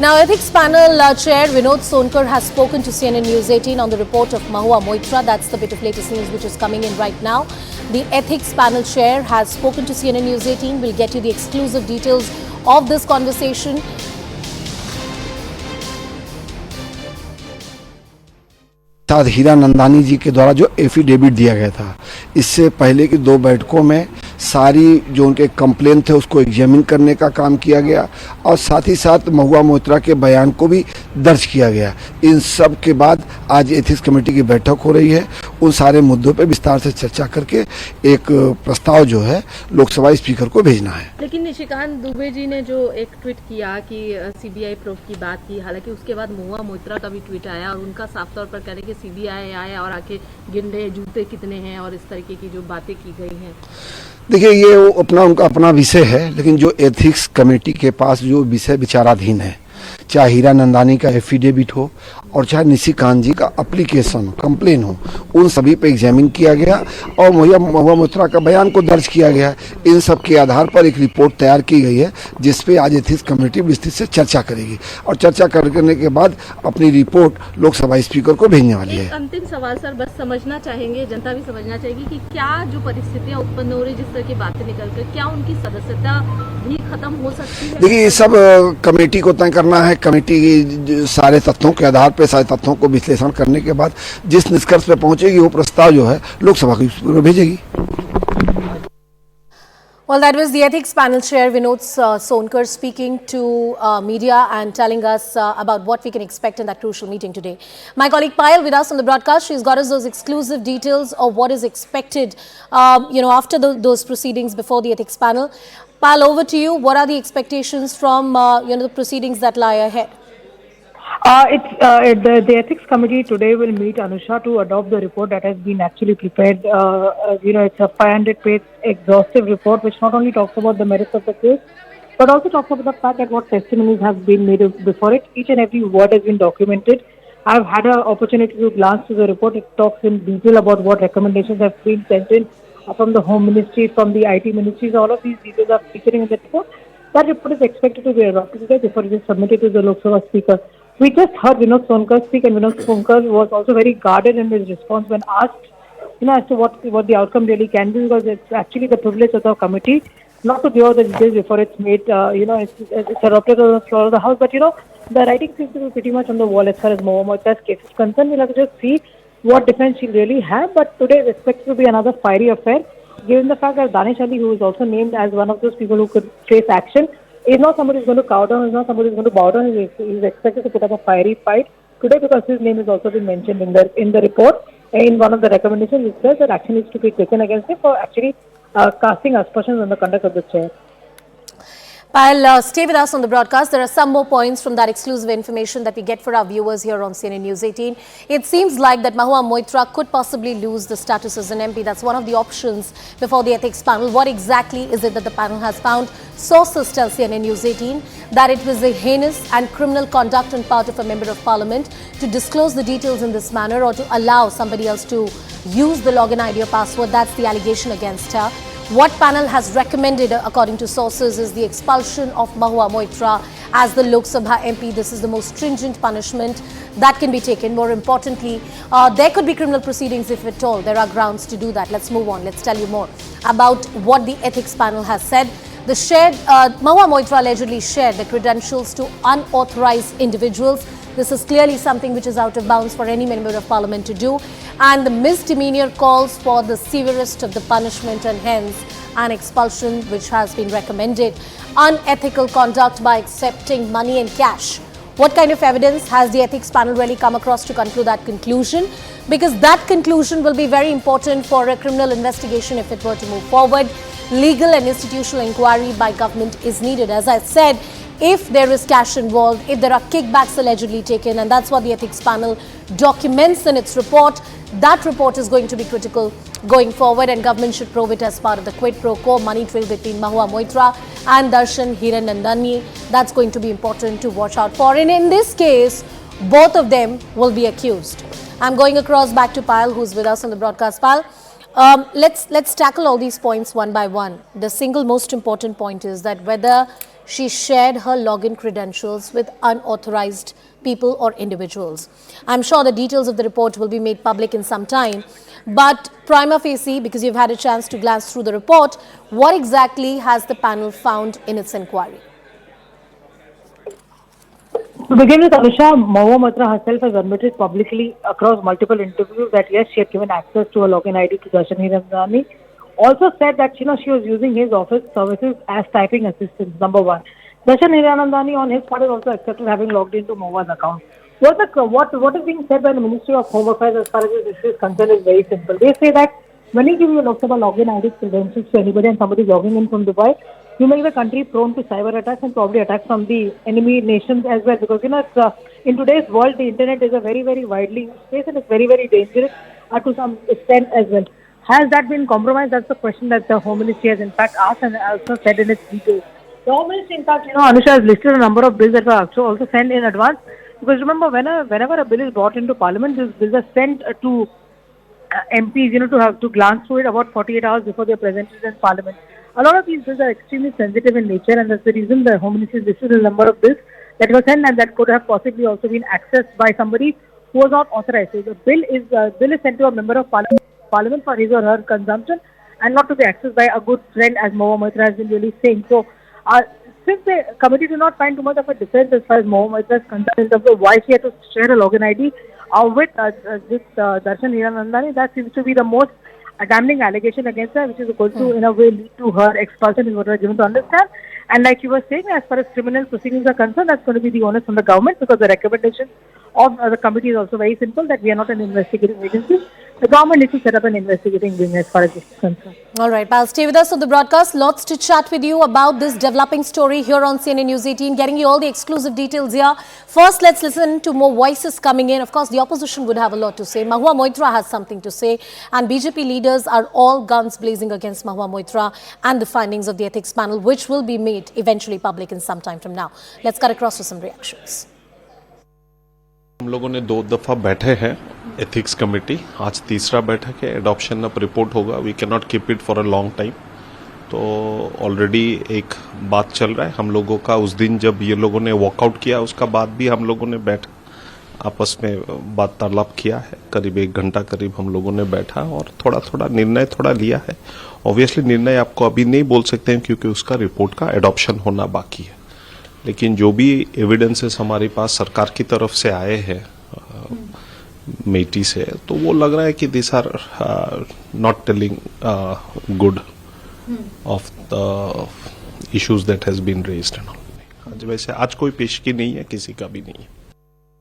Now, Ethics Panel Chair Vinod Sonkar has spoken to CNN News 18 on the report of Mahua Moitra. That's the bit of latest news which is coming in right now. The Ethics Panel Chair has spoken to CNN News 18. We'll get you the exclusive details of this conversation. हीरा नंदानी जी के द्वारा जो affidavit दिया गया था, इससे पहले की 2 बैठकों में सारी जो उनके कंप्लेन थे उसको एग्जामिन करने का काम किया गया और साथ ही साथ महुआ मोइत्रा के बयान को भी दर्ज किया गया। इन सब के बाद आज एथिक्स कमेटी की बैठक हो रही है। उन सारे मुद्दों पर विस्तार से चर्चा करके एक प्रस्ताव जो है लोकसभा स्पीकर को भेजना है। लेकिन निशिकांत दुबे जी ने जो एक ट्वीट किया कि सीबीआई प्रूफ की बात की, हालांकि उसके बाद महुआ मोइत्रा का भी ट्वीट आया और उनका साफ तौर पर कह रहे कि सीबीआई आया और आके गिन रहे जूते कितने हैं और इस तरीके की जो बातें की गई हैं। देखिए, ये उनका अपना विषय है, लेकिन जो एथिक्स कमेटी के पास जो विषय विचाराधीन है, चाहे हीरा नंदानी का एफिडेविट हो और चाहे निशिकांत जी का एप्लीकेशन कंप्लेन हो, उन सभी पे एग्जामिन किया गया और महुआ मोइत्रा का बयान को दर्ज किया गया। इन सब के आधार पर एक रिपोर्ट तैयार की गई है जिसपे आज एथिक्स कमेटी विस्तृत से चर्चा करेगी और चर्चा करने के बाद अपनी रिपोर्ट लोकसभा स्पीकर को भेजने वाली है। अंतिम सवाल सर, बस समझना चाहेंगे, जनता भी समझना चाहेगी कि क्या जो परिस्थितियां उत्पन्न हो रही, जिस तरह की बातें निकल कर, क्या उनकी सदस्यता भी खत्म हो सकती है? देखिए, ये सब कमेटी को तय करना है। कमेटी की सारे तथ्यों के आधार पर सारे तथ्यों को विश्लेषण करने के बाद जिस निष्कर्ष पे पहुंचेगी वो प्रस्ताव जो है लोकसभा को भेजेगी। Well, that was the Ethics Panel Chair Vinod Sonkar speaking to media and telling us about what we can expect in that crucial meeting today. My colleague Payal with us on the broadcast. She's got us those exclusive details of what is expected, after those proceedings before the Ethics Panel. Payal, over to you. What are the expectations from, the proceedings that lie ahead? The Ethics Committee today will meet Anusha to adopt the report that has been actually prepared. It's a 500-page exhaustive report which not only talks about the merits of the case, but also talks about the fact that what testimonies have been made before it. Each and every word has been documented. I've had an opportunity to glance through the report. It talks in detail about what recommendations have been sent in from the Home Ministry, from the IT ministries. All of these details are featuring in the report. That report is expected to be adopted today before it is submitted to the Lok Sabha Speaker. We just heard Vinod Sonkar speak, and Vinod Sonkar was also very guarded in his response when asked, as to what the outcome really can be, because it's actually the privilege of the committee not to give out the details before it's made, it's adopted on the floor of the House. But, the writing seems to be pretty much on the wall as far as Mahua Moitra's case is concerned. We'll have to just see what defense she'll really have. But today is expected to be another fiery affair, given the fact that Danish Ali, who is also named as one of those people who could face action, is not somebody who's going to cow down, is not somebody who's going to bow down. He's expected to put up a fiery fight today because his name has also been mentioned in the report. In one of the recommendations, it says that action is to be taken against him for actually casting aspersions on the conduct of the chair. Payal, stay with us on the broadcast. There are some more points from that exclusive information that we get for our viewers here on CNN News 18. It seems like that Mahua Moitra could possibly lose the status as an MP. That's one of the options before the ethics panel. What exactly is it that the panel has found? Sources tell CNN News 18 that it was a heinous and criminal conduct on part of a member of parliament to disclose the details in this manner or to allow somebody else to use the login ID or password. That's the allegation against her. What panel has recommended, according to sources, is the expulsion of Mahua Moitra as the Lok Sabha MP. This is the most stringent punishment that can be taken. More importantly, there could be criminal proceedings if at all there are grounds to do that. Let's move on. Let's tell you more about what the ethics panel has said. Mahua Moitra allegedly shared the credentials to unauthorized individuals. This is clearly something which is out of bounds for any member of parliament to do. And the misdemeanor calls for the severest of the punishment and hence an expulsion which has been recommended. Unethical conduct by accepting money and cash. What kind of evidence has the ethics panel really come across to conclude that conclusion? Because that conclusion will be very important for a criminal investigation if it were to move forward. Legal and institutional inquiry by government is needed. As I said, if there is cash involved, if there are kickbacks allegedly taken, and that's what the ethics panel documents in its report, that report is going to be critical going forward, and government should probe it as part of the quid pro quo money trail between Mahua Moitra and Darshan Hiranandani. That's going to be important to watch out for. And in this case, both of them will be accused. I'm going across back to Payal, who's with us on the broadcast. Payal, Let's tackle all these points one by one. The single most important point is that whether she shared her login credentials with unauthorized people or individuals. I'm sure the details of the report will be made public in some time. But prima facie, because you've had a chance to glance through the report, what exactly has the panel found in its inquiry? To begin with, Anusha, Mahua Moitra herself has admitted publicly across multiple interviews that yes, she had given access to a login ID to Darshan Hiranandani. Also said that she was using his office services as typing assistants. Number one, Darshan Hiranandani on his part has also accepted having logged into Mahua's account. What is being said by the Ministry of Home Affairs as far as this issue is concerned is very simple. They say that when you give your Lok Sabha login ID credentials to anybody and somebody is logging in from Dubai, you make the country prone to cyber attacks and probably attacks from the enemy nations as well. Because in today's world, the internet is a very, very widely used space and it's very, very dangerous to some extent as well. Has that been compromised? That's the question that the Home Ministry has in fact asked and also said in its details. The Home Ministry, in fact, Anusha has listed a number of bills that were also sent in advance. Because remember, whenever a bill is brought into Parliament, these bills are sent to MPs, to have to glance through it about 48 hours before they are presented in Parliament. A lot of these bills are extremely sensitive in nature, and that's the reason the Home Ministry listed a number of bills that were sent and that could have possibly also been accessed by somebody who was not authorized. So the bill is sent to a member of Parliament for his or her consumption and not to be accessed by a good friend, as Mahua Moitra has been really saying. So, since the committee did not find too much of a difference as far as Mahua Moitra is concerned in terms of why she had to share a login ID with Darshan Hiranandani, that seems to be the most damning allegation against her, which is going to, in a way, lead to her expulsion, is what we are given to understand. And like you were saying, as far as criminal proceedings are concerned, that's going to be the onus on the government, because the recommendation of the committee is also very simple, that we are not an investigating agency. The government needs to set up an investigating wing as far as this is concerned. All right, pal, stay with us on the broadcast. Lots to chat with you about this developing story here on CNN News 18, getting you all the exclusive details here. First, let's listen to more voices coming in. Of course, the opposition would have a lot to say. Mahua Moitra has something to say, and BJP leaders are all guns blazing against Mahua Moitra and the findings of the ethics panel, which will be made eventually public in some time from now. Let's cut across to some reactions. हम लोगों ने 2 दफा बैठे हैं ethics committee, आज तीसरा बैठक है। एडॉप्शन अब रिपोर्ट होगा, we can not keep it for a long time. तो ऑलरेडी एक बात चल रहा है हम लोगों का। उस दिन जब ये लोगों ने वॉकआउट किया, उसका बाद भी हम लोगों ने बैठ आपस में वार्तालाप किया है। करीब 1 घंटा करीब हम लोगों ने बैठा और थोड़ा निर्णय लिया है। ऑब्वियसली निर्णय आपको अभी नहीं बोल सकते हैं, क्योंकि उसका रिपोर्ट का एडॉप्शन होना बाकी है। लेकिन जो भी एविडेंसेस हमारे पास सरकार की तरफ से आए हैं मेटी से, तो वो लग रहा है कि this are not telling good of the issues that has been raised. वैसे आज कोई पेशगी नहीं है, किसी का भी नहीं है।